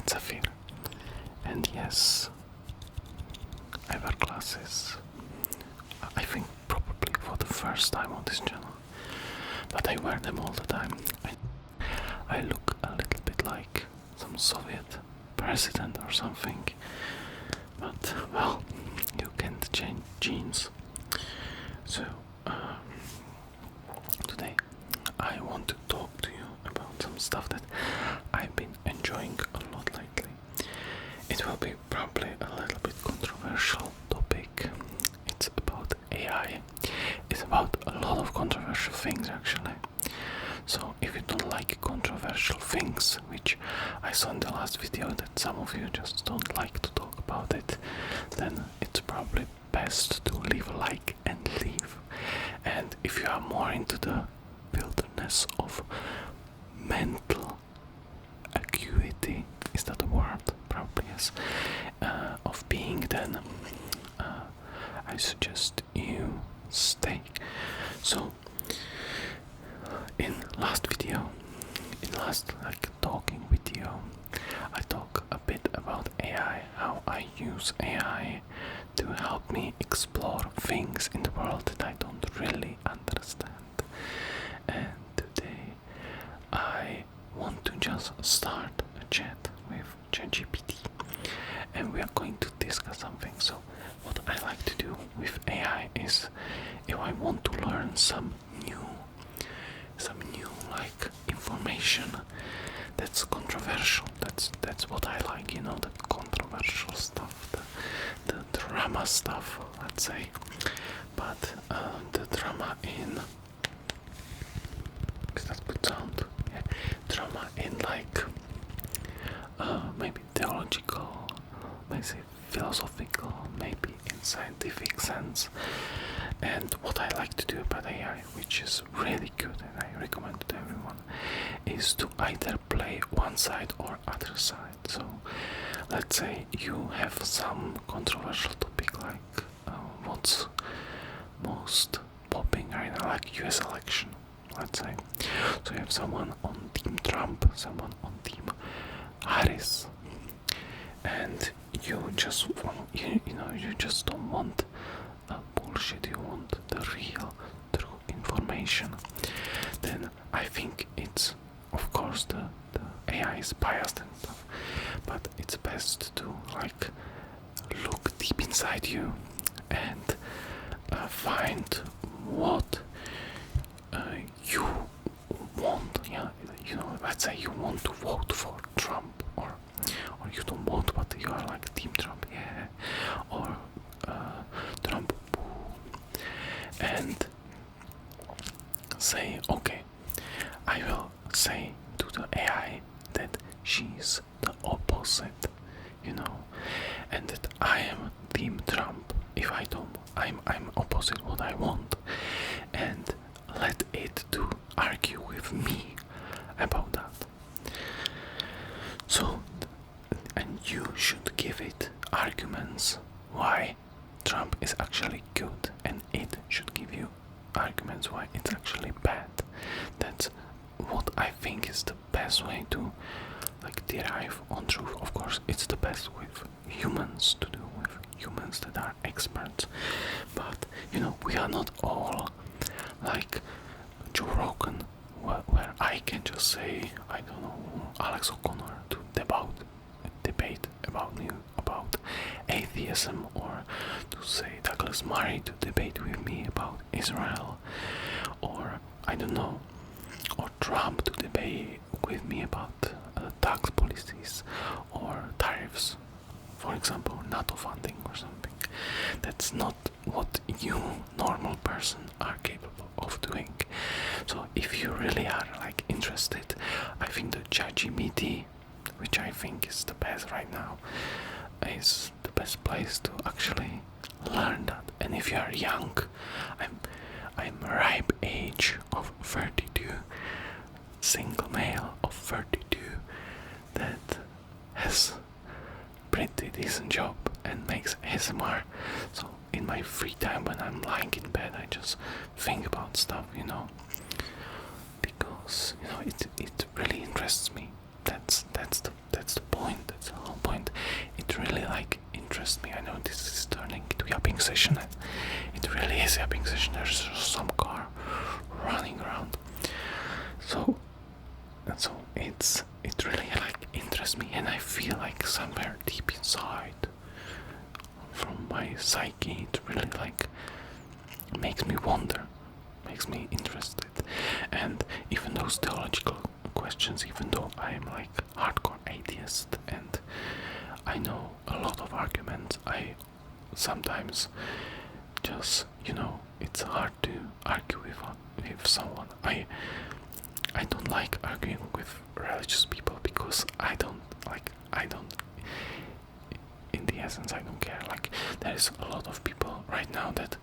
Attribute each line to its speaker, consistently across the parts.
Speaker 1: Zephyr. And yes, I wear glasses. I think probably for the first time on this channel, but I wear them all the time. I look a little bit like some Soviet president or something, but well, you can't change genes. So today I want to talk to you about some stuff that I've been enjoying a lot lately. It will be probably a little bit controversial topic. It's about AI. It's about a lot of controversial things actually. So if you don't like controversial things, which I saw in the last video that some of you just don't like to talk about it, then it's probably best to leave a like and leave. And if you are more into the wilderness of mental acuity, is that a word? Probably yes. Of being, then I suggest you stay. So in last talking video, I talk a bit about AI, how I use AI to help me explore things in the world that I don't really understand. And today I want to just start a chat with ChatGPT, and we are going to discuss something. So what I like to do with AI is, if I want to learn some new like information that's controversial, that's what I like, you know, the controversial stuff, the drama stuff, let's say. But the drama in, is that good sound? Yeah. Drama in like maybe theological, maybe philosophical, maybe in scientific sense. And what I like to do about AI, which is really good and I recommend to everyone, is to either play one side or other side. So let's say you have some controversial topic like what's most popping right now, like US election, let's say. So you have someone on Team Trump, someone on Team Harris, and you just you just don't want bullshit, you want the real true information. Then I think it's, of course, the AI is biased and stuff, but it's best to like look deep inside you and find what you want. Yeah, you know, let's say you want to vote for Trump, or you don't vote, but you are like Team Trump, yeah, or Trump, boo, and say, okay, I will say to the AI that she's the opposite, you know, and that I am Team Trump if I don't, I'm opposite what I want, and let it to argue with me about that. So, and you should give it arguments why Trump is actually good, and it should give you arguments why it's actually bad. That's what I think is the best way to like derive on truth. Of course, it's the best with humans to do, with humans that are experts, but you know, we are not all like Joe Rogan, where I can just say, I don't know, Alex O'Connor to debate about atheism, or to say Douglas Murray to debate with me about Israel, or I don't know, or Trump to debate with me about tax policies or tariffs, for example, NATO funding or something. That's not what you, normal person, are capable of doing. So if you really are like interested, I think the ChatGPT, which I think is the best right now, is the best place to actually learn that. And if you are young, I'm ripe age of 32, single male of 32 that has pretty decent job and makes ASMR. So in my free time when I'm lying in bed, I just think about stuff, you know, because you know it really interests me. That's the point. That's busy upping session, there's some car running around. So it really like interests me, and I feel like somewhere deep inside, from my psyche, it really like makes me wonder, makes me interested. And even those theological questions, even though I am like hardcore atheist and I know a lot of arguments, I sometimes just, it's hard to argue with someone. I don't like arguing with religious people because I don't, in the essence, I don't care. Like, there is a lot of people right now that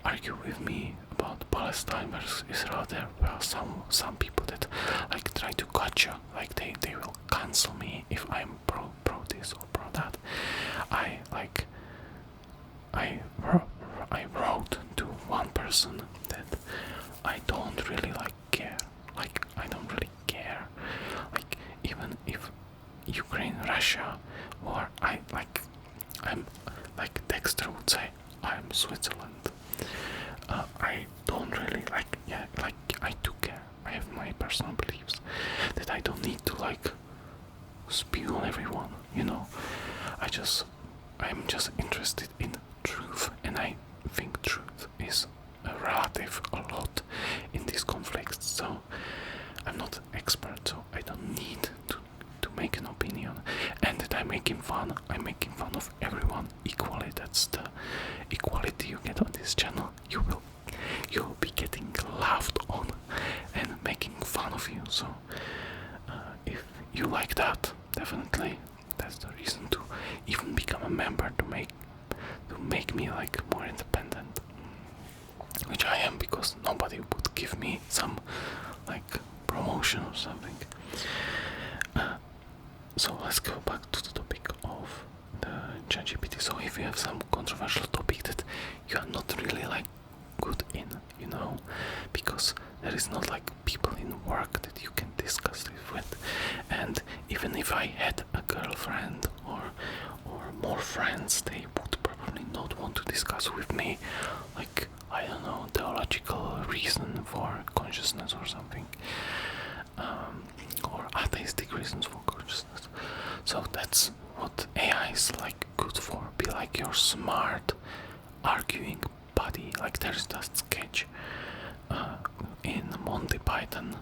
Speaker 1: argue with me about Palestine versus Israel. There are some people that like try to gotcha, like they will cancel me if I'm pro this or pro that. I wrote to one person that I don't really care. Like, I don't really care. Like, even if Ukraine, Russia, war, I'm like Dexter would say, I'm Switzerland. I don't really I do care. I have my personal beliefs that I don't need to spew on everyone, I'm just interested in truth, and I think truth is relative a lot in these conflicts. So I'm not an expert, so I don't need to make an opinion. And that I'm making fun of everyone equally. That's the equality you get on this channel. You'll be getting laughed on and making fun of you. So if you like that, definitely that's the reason to even become a member, to make me more independent, which I am, because nobody would give me some promotion or something. So let's go back to the topic of the ChatGPT. So if you have some controversial topic that you are not really good in, because there is not people in work that you can discuss this with, and even if I had a girlfriend or more friends, they would probably not want to discuss with me I don't know, theological reason for consciousness or something, or atheistic reasons for consciousness. So that's what AI is good for. Be your smart arguing buddy. There's that sketch in Monty Python,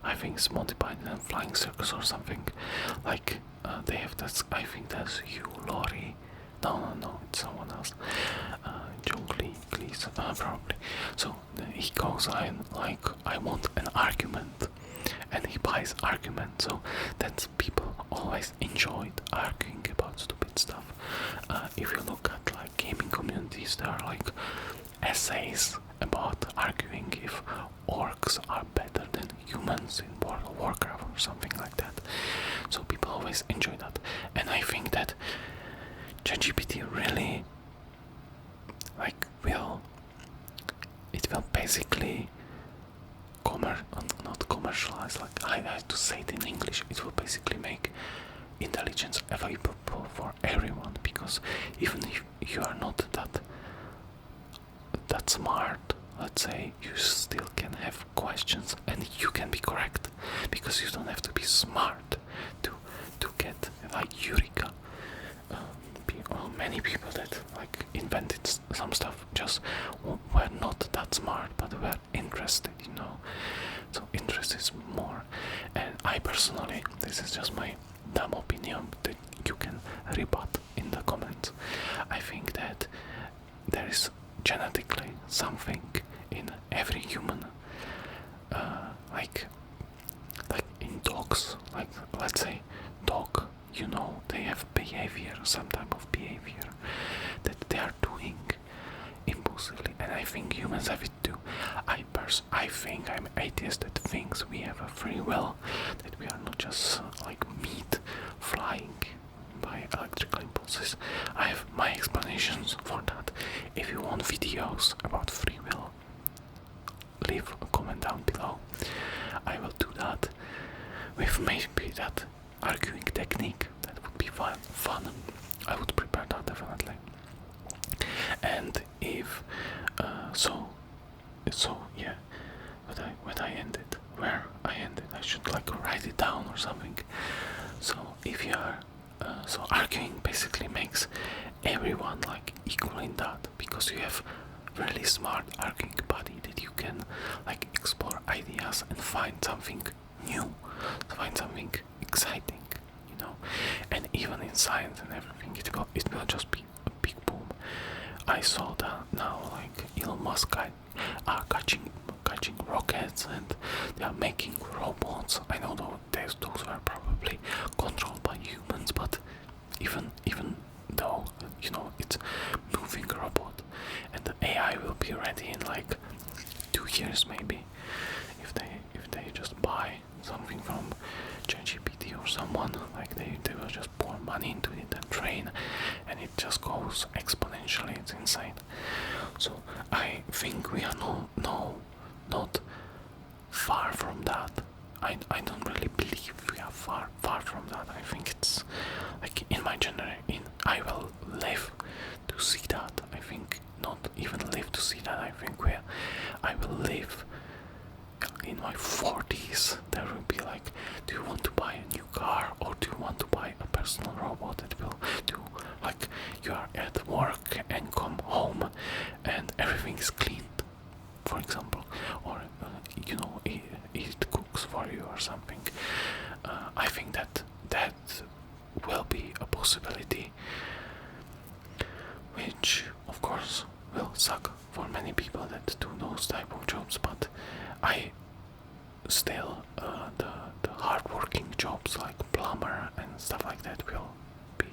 Speaker 1: I think it's Monty Python and Flying Circus or something, they have that, I think that's Hugh Laurie, no, it's someone else, John Cleese, probably. So he goes in I want an argument, and he buys argument. So that people always enjoyed arguing about stupid stuff. If you look at gaming communities, there are essays about arguing if orcs are better than humans in World of Warcraft or something like that. So people always enjoy that, and I think that ChatGPT really will basically not commercialize, I have to say it in English, it will basically make intelligence available for everyone, because even if you are not that smart, let's say, you still can have questions and you can be correct, because you don't have to be smart to get Eureka. Many people that invented some stuff just were not that smart, but were interested, So interest is more. And I personally, this is just my dumb opinion that you can rebut in the comments, I think that there is genetically something in every human, in dogs, let's say dog, they have behavior, some type of behavior that they are doing impulsively, and I think humans have it too. I think I'm atheist that thinks we have a free will, that we are not just meat flying by electrical impulses. I have my explanations for that. If you want videos about free will, leave a comment down below. I will do that with maybe that arguing technique. That would be fun. I would prepare that definitely. And if so yeah, when I ended, where I ended, I should like write it down or something. So if you are so arguing basically makes everyone like equal in that, because you have really smart arguing body that you can like explore ideas and find something new, find something exciting, you know. And even in science and everything, it will just be a big boom. I saw that now, like Elon Musk are catching rockets, and they are making robots. I know those were probably controlled by humans, but even though, you know, it's moving robot, and the AI will be ready in like 2 years maybe, if they just buy something from ChatGPT or someone, like they will just pour money into it and train, and it just goes exponentially. It's insane. So I think we are not far from that. I don't really believe we are far from that. I think it's like in my generation, I will live to see that. I think not even live to see that. I think I will live in my 40s. There will be like, do you want to buy a new car, or do you want to buy a personal robot that will do, like, you are at work and come home and everything is cleaned, for example, or you know, it cooks for you or something. I think that will be a possibility, which of course will suck for many people that do those type of jobs, but I still the hard-working jobs like plumber and stuff like that will be,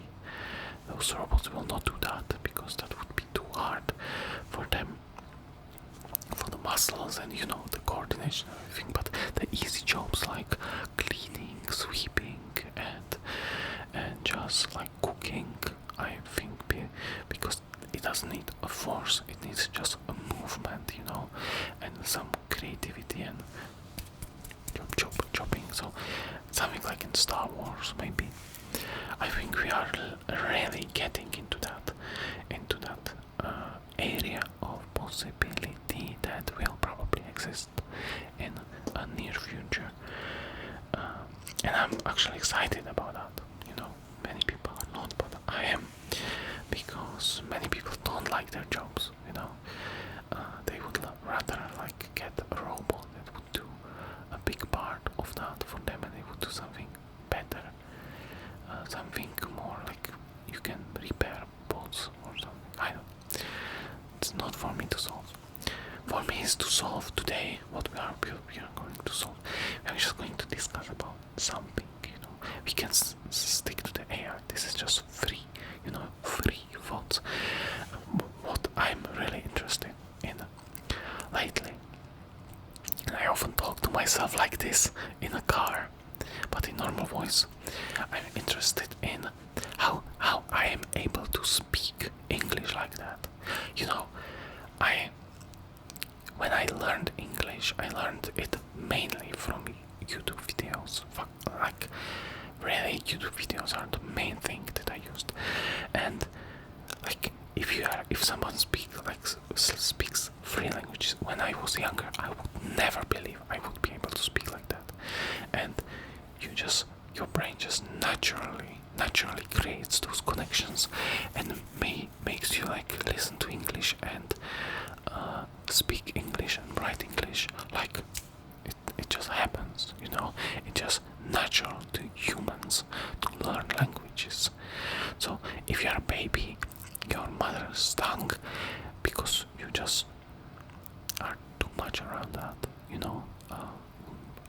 Speaker 1: those robots will not do that, because that would be too hard for them, for the muscles and, you know, the coordination and everything. But the easy jobs like cleaning, sweeping, and just like cooking, I think, because it doesn't need a force, it needs just a movement, you know, and some creativity and chopping. So something like in Star Wars maybe. I think we are really getting into that area of possibility that will probably exist in a near future, and I'm actually excited about that. You know, many people are not, but I am, because many people don't like their jobs. You know, they would rather like get a robot that would do a big part of that for them, and they would do something better, something more like you can repair boats or something. I don't. It's not for me to solve. For me is to solve today what we are going to solve. We are just going to discuss about something. You know, we can stick to the AI. This is just free. You know, free thoughts. What I'm really interested in lately. And I often talk to myself like this in a car, but in normal voice. I'm interested in how I am able to speak English like that. You know, when I learned English, I learned it mainly from YouTube videos. Like, really, YouTube videos are the main thing that I used. And like, if someone speaks 3 languages, when I was younger, I would never believe I would be able to speak like that. And your brain just naturally creates those connections, and makes you like listen to English and speak English and write English. Like, it just happens, you know. It's just natural to humans to learn languages. So if you're a baby, your mother's tongue, because you just are too much around that, you know.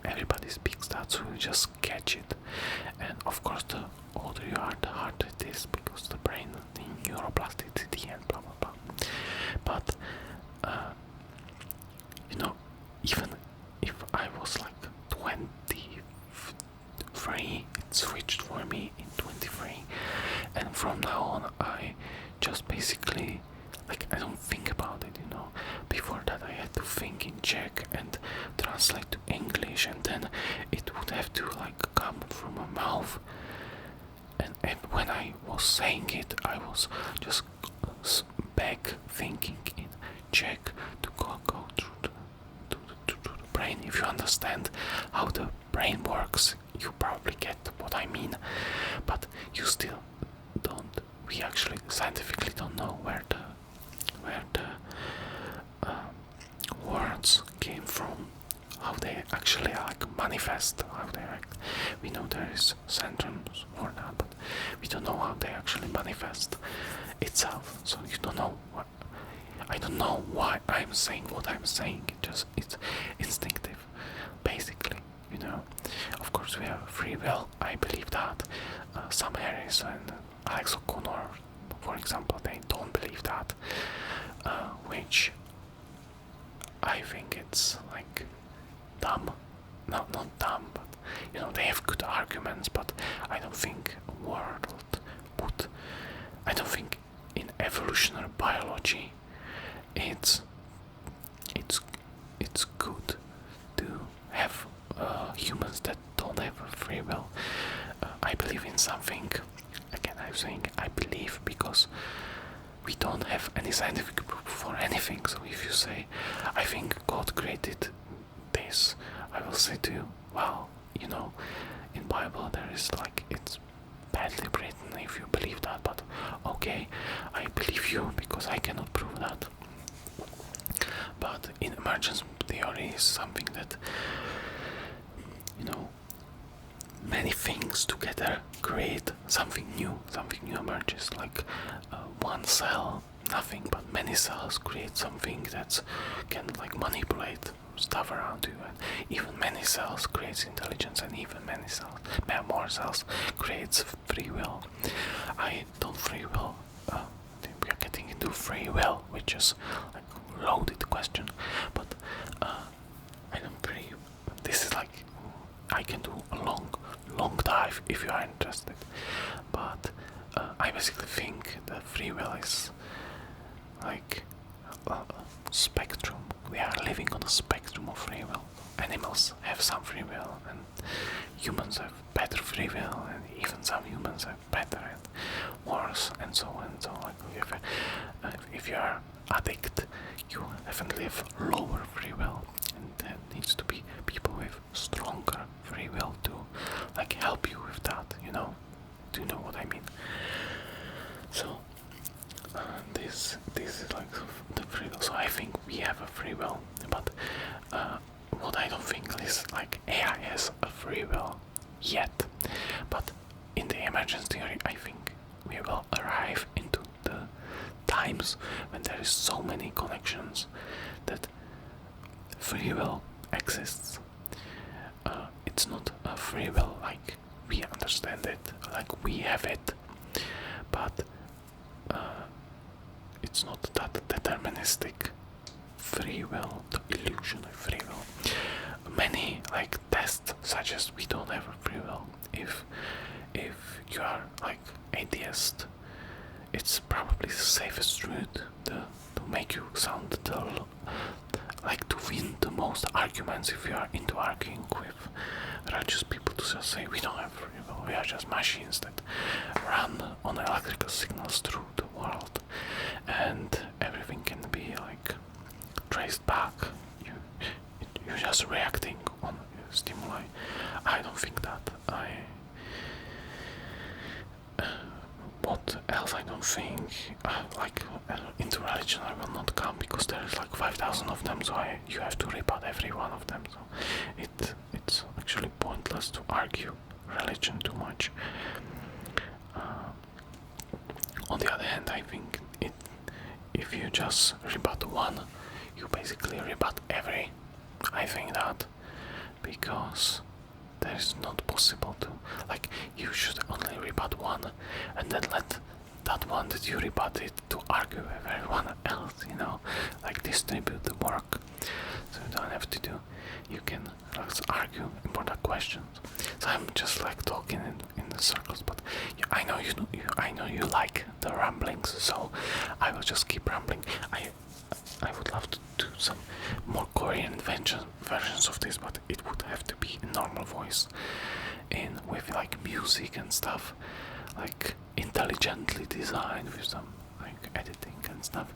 Speaker 1: Everybody speaks that, so you just catch it. And of course, the older you are, the harder it is, because the brain, the neuroplasticity and blah blah blah. But you know, even if I was like 23, it switched for me in 23, and from now on I just basically, like, I don't think about it, you know. Before that I had to think in Czech and translate to English, and then it would have to like come from my mouth, and when I was saying it, I was just back brain works, you probably get what I mean, but you still don't. We actually scientifically don't know where the words came from, how they actually like manifest, how they act. We know there is centrums for that, but we don't know how they actually manifest itself. So you don't know what. I don't know why I'm saying what I'm saying. It's instinctive, basically. You know, of course we have free will. I believe that. Sam Harris and Alex O'Connor, for example, they don't believe that, which I think it's like dumb. No, not dumb, but you know, they have good arguments, but I don't think a world would. I don't think in evolutionary biology it's good to have humans that don't have a free will. I believe in something. Again, I'm saying I believe because we don't have any scientific proof for anything. So if you say, I think God created this, I will say to you, well, you know, in Bible there is like, it's badly written if you believe that, but okay, I believe you because I cannot prove that. But in emergence theory is something that, you know, many things together create something new emerges, like one cell, nothing, but many cells create something that can like manipulate stuff around you, and even many cells creates intelligence, and even many cells, more cells creates free will. I don't free will, we are getting into free will, which is like loaded question, but I don't free, this is like, I can do a long dive if you are interested, but I basically think that free will is like a spectrum. We are living on a spectrum of free will. Animals have some free will, and humans have better free will, and even some humans have better and worse, and so on. So like if you are addict, you definitely have lower free will, and there needs to be people with stronger free will to like help you with that, you know. Do you know what I mean? So this is like the free will. So I think we have a free will, but what I don't think is like AI has a free will yet. But in the emergence theory, I think we will arrive into the times when there is so many connections that free will exists. It's not a free will like we understand it, like we have it, but it's not that deterministic free will, the illusion of free will. Many like tests suggest we don't have a free will. If you are like atheist, it's probably the safest route to make you sound like to win the most arguments if you are into arguing with religious people, to just say we don't have free will, we are just machines that run on electrical signals through the world, and everything can be like traced back. You're just reacting on stimuli. I don't think that. What else I don't think, into religion I will not come because there is like 5,000 of them, so you have to rebut every one of them, so it's actually pointless to argue religion too much. On the other hand, I think if you just rebut one, you basically rebut every. I think that, because that is not possible to, like, you should only rebut one and then let that one that you rebutted to argue with everyone else, you know, like distribute the work, so you don't have to do, you can argue important questions. So I'm just like talking in the circles, but I know you like the ramblings, so I will just keep rambling. I would love to do some more Korean versions of this, but it would have to be in normal voice, with like music and stuff, like intelligently designed with some like editing and stuff.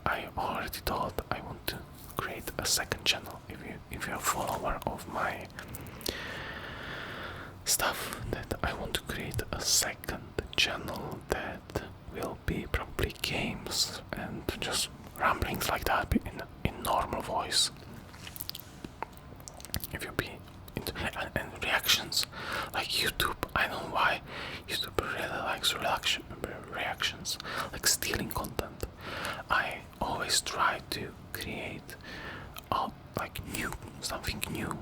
Speaker 1: I already thought I want to create a second channel. If you're a follower of my stuff, that I want to create a second channel that will be probably games and just ramblings like that in normal voice. If you be into and reactions like YouTube, I don't know why YouTube really likes reactions, like stealing content. I always try to create like something new.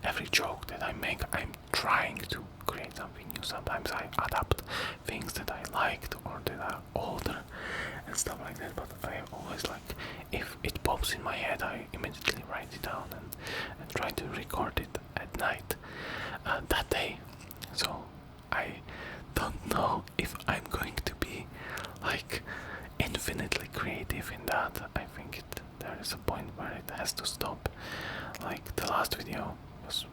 Speaker 1: Every joke that I make, I'm trying to create something new. Sometimes I adapt things that I liked or that are older and stuff like that, but I always like, if it pops in my head, I immediately write it down and try to record it at night that day. So I don't know if I'm going to be like infinitely creative in that. I think there is a point where it has to stop. Like the last video was,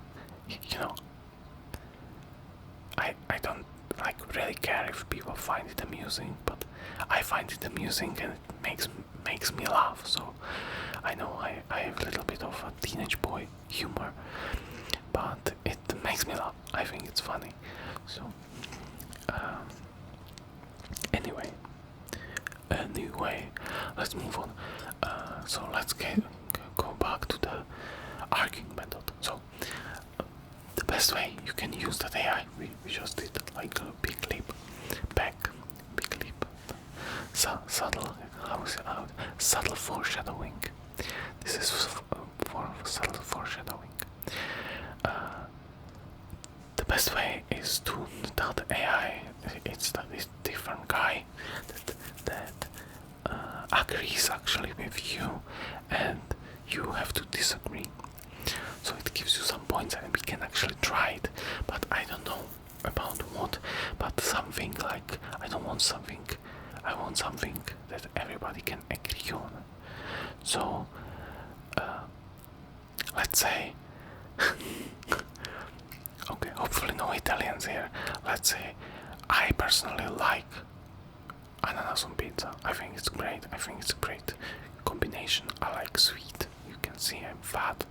Speaker 1: I don't like really care if people find it amusing, but I find it amusing and it makes me laugh. So I know I have a little bit of a teenage boy humor, but it makes me laugh. I think it's funny. So anyway, let's move on. So let's go back to the arguing method. So the best way you can use that AI, we just did like a big leap back, subtle, subtle foreshadowing. This is for subtle foreshadowing. The best way is to tell the AI it's this different guy that agrees actually with you, and you have to disagree. So it gives you some points and we can actually try it, but I don't know about what, but something like, I want something that everybody can agree on. So let's say okay, hopefully no Italians here. Let's say I personally like ananas on pizza. I think it's great. I think it's a great combination. I like sweet. You can see I'm fat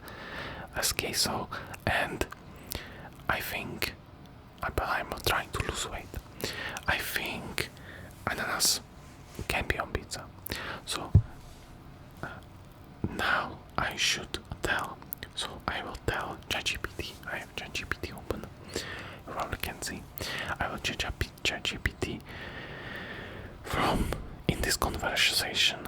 Speaker 1: as queso, and I think, but I'm trying to lose weight. I think ananas can be on pizza. So now I should tell. So I will tell ChatGPT. I have ChatGPT open. You probably can see. I will ChatGPT from in this conversation.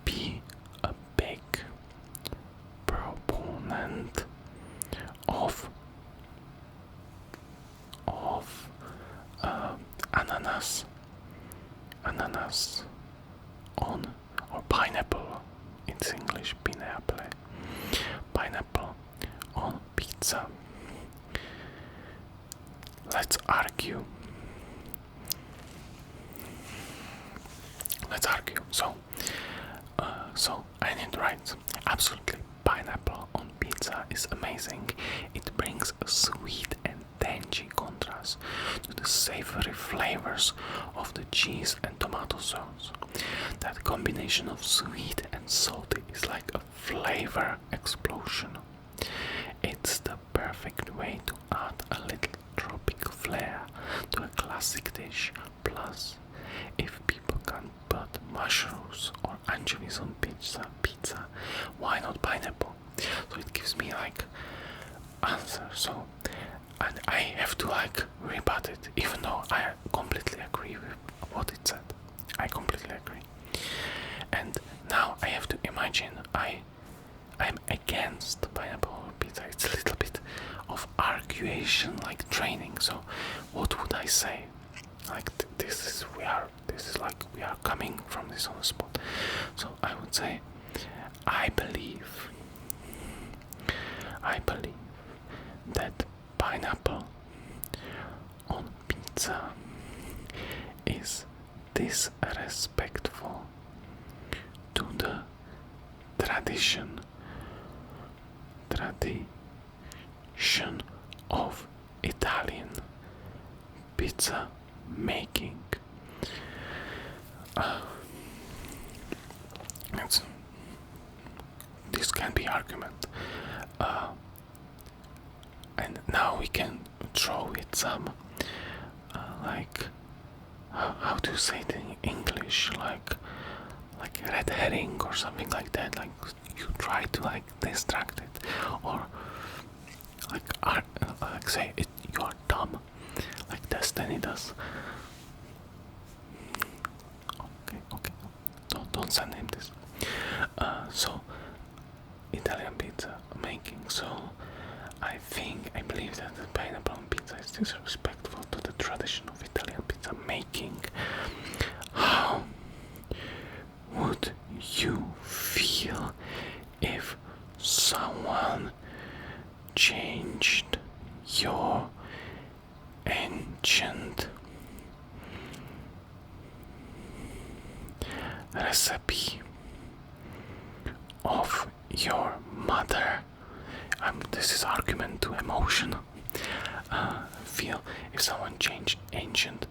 Speaker 1: Be a big proponent of ananas on, or pineapple, it's English, pineapple on pizza. Let's argue. So I need right. Absolutely, pineapple on pizza is amazing. It brings a sweet and tangy contrast to the savory flavors of the cheese and tomato sauce. That combination of sweet and salty is like a flavor explosion. It's the perfect way to add a little tropical flair to a classic dish. Plus, if people can put mushrooms or anchovies on pizza, why not pineapple? So it gives me like answer. So, and I have to like rebut it, even though I completely agree with what it said. I completely agree. And now I have to imagine I'm against pineapple on pizza. It's a little bit of arguation, like training. So what would I say? Like this is like we are coming from this on the spot. So I would say I believe that pineapple on pizza is disrespectful to the tradition of Italian pizza making. this can be argument, and now we can throw it some like how do you say it in English, like red herring or something like that, like you try to like distract it, or like say it, you are dumb, like Destiny does. Okay, don't send him this. So Italian pizza making. So I believe that the pineapple on pizza is disrespectful to the tradition of Italian pizza making. How would you feel if someone changed your ancient recipe of your mother? This is argument to emotion. Feel if someone changed ancient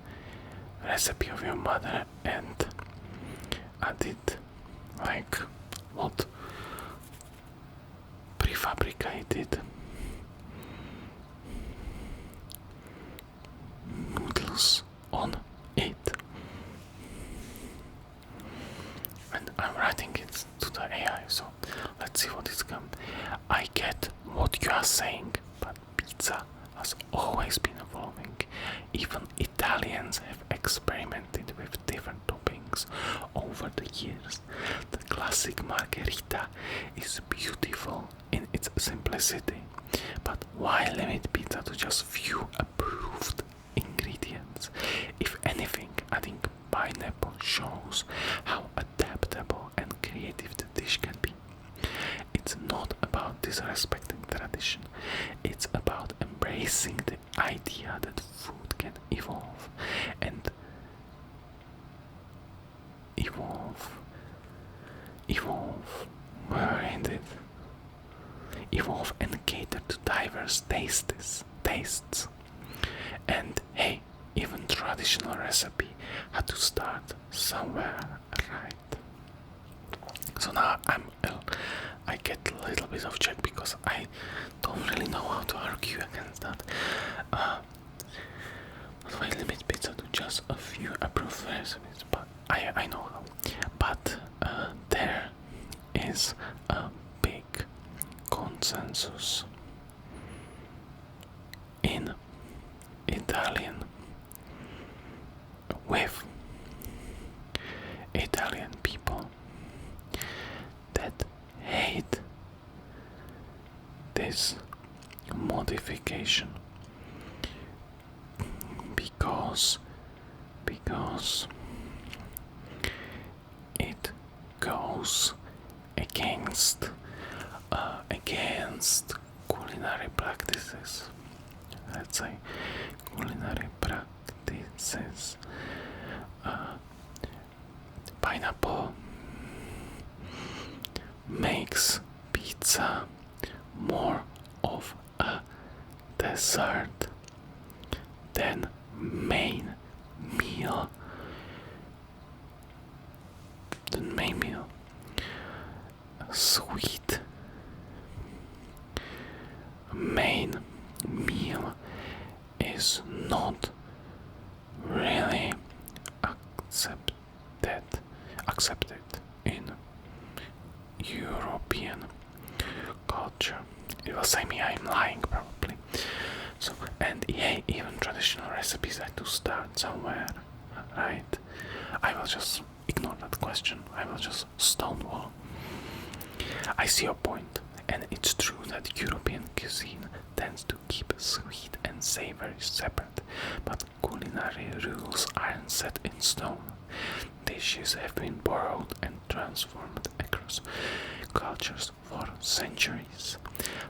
Speaker 1: recipe of your mother and added like what prefabricated noodles on it. And I'm writing it to the AI, so let's see what is come. I get what you are saying, but pizza has always been evolving. Even Italians have experimented with different toppings over the years. The classic margherita is beautiful in its simplicity, but why limit pizza to just few approved ingredients? If anything, adding pineapple shows how adaptable and creative the dish can be. It's not about disrespecting tradition, it's about embracing the idea that food can evolve and evolve and cater to diverse tastes. And hey, even traditional recipe had to start somewhere, right? So now I get a little bit of check because I don't really know how to argue against that. But why limit pizza to just a few approved recipes? But I know how. But there is a big consensus in Italian with Italian people that hate this modification because it goes against culinary practices. Let's say culinary practices. Pineapple makes pizza more of a dessert than main meal. Sweet main meal is not really accepted in European culture. It will say me I'm lying probably. So, and yeah, even traditional recipes had to start somewhere, right? I will just ignore that question. I will just stonewall. I see your point, and it's true that European cuisine tends to keep sweet and savory separate, but culinary rules aren't set in stone. Dishes have been borrowed and transformed across cultures for centuries.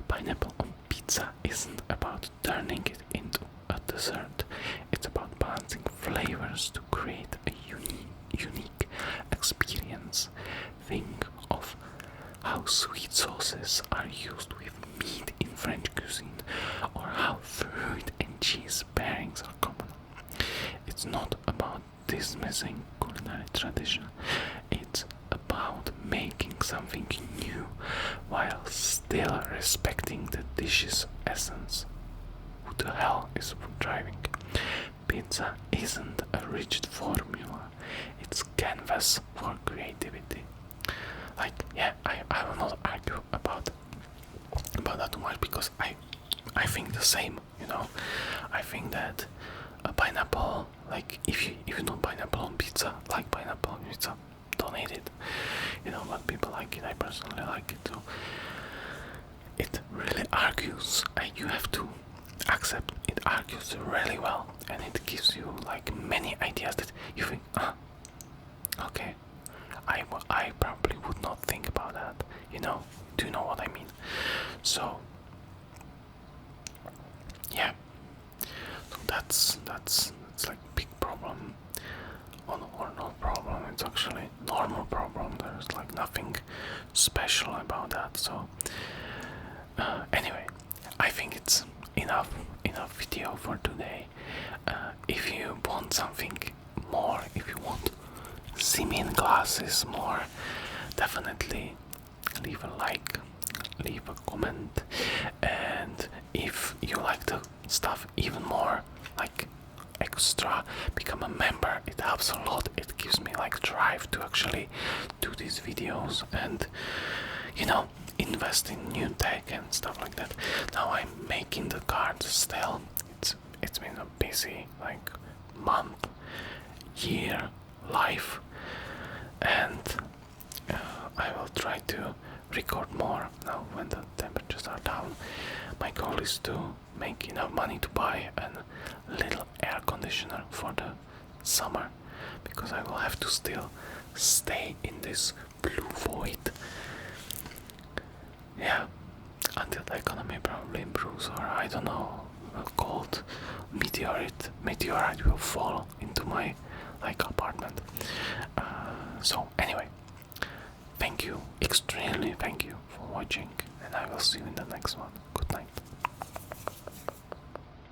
Speaker 1: Pineapple on pizza isn't about turning it into a dessert. It's about balancing flavors to create a unique experience. Think of how sweet sauces are used with meat in French cuisine, or how fruit and cheese pairings are common. It's not about dismissing culinary tradition. It's about making something new while still respecting the dish's essence. Who the hell is food driving? Pizza isn't a rigid formula, it's canvas for creativity. Like, yeah, I will not argue about that too much, because I think the same, you know. I think that a pineapple, like, if you don't pineapple on pizza, like pineapple on pizza, don't eat it, you know. But people like it. I personally like it too. It really argues, and you have to accept it argues really well, and it gives you like many ideas that you think, okay, I probably would not think about that, you know. Do you know what I mean? So yeah, so that's like big problem, or no problem. It's actually normal problem. There's like nothing special about that. So anyway, I think it's enough video for today. If you want something more, if you want zoom-in glasses more, definitely leave a like, leave a comment, and if you like the stuff even more, like extra, become a member. It helps a lot. It gives me like drive to actually do these videos and, you know, invest in new tech and stuff like that. Now I'm making the cards still. It's been a busy like month, year, life, and I will try to record more now when the temperatures are down. My goal is to make enough money to buy a little air conditioner for the summer, because I will have to still stay in this blue void. Yeah, until the economy probably improves, or I don't know, a cold meteorite will fall into my like apartment. So anyway, thank you, extremely thank you for watching, and I will see you in the next one. Good night.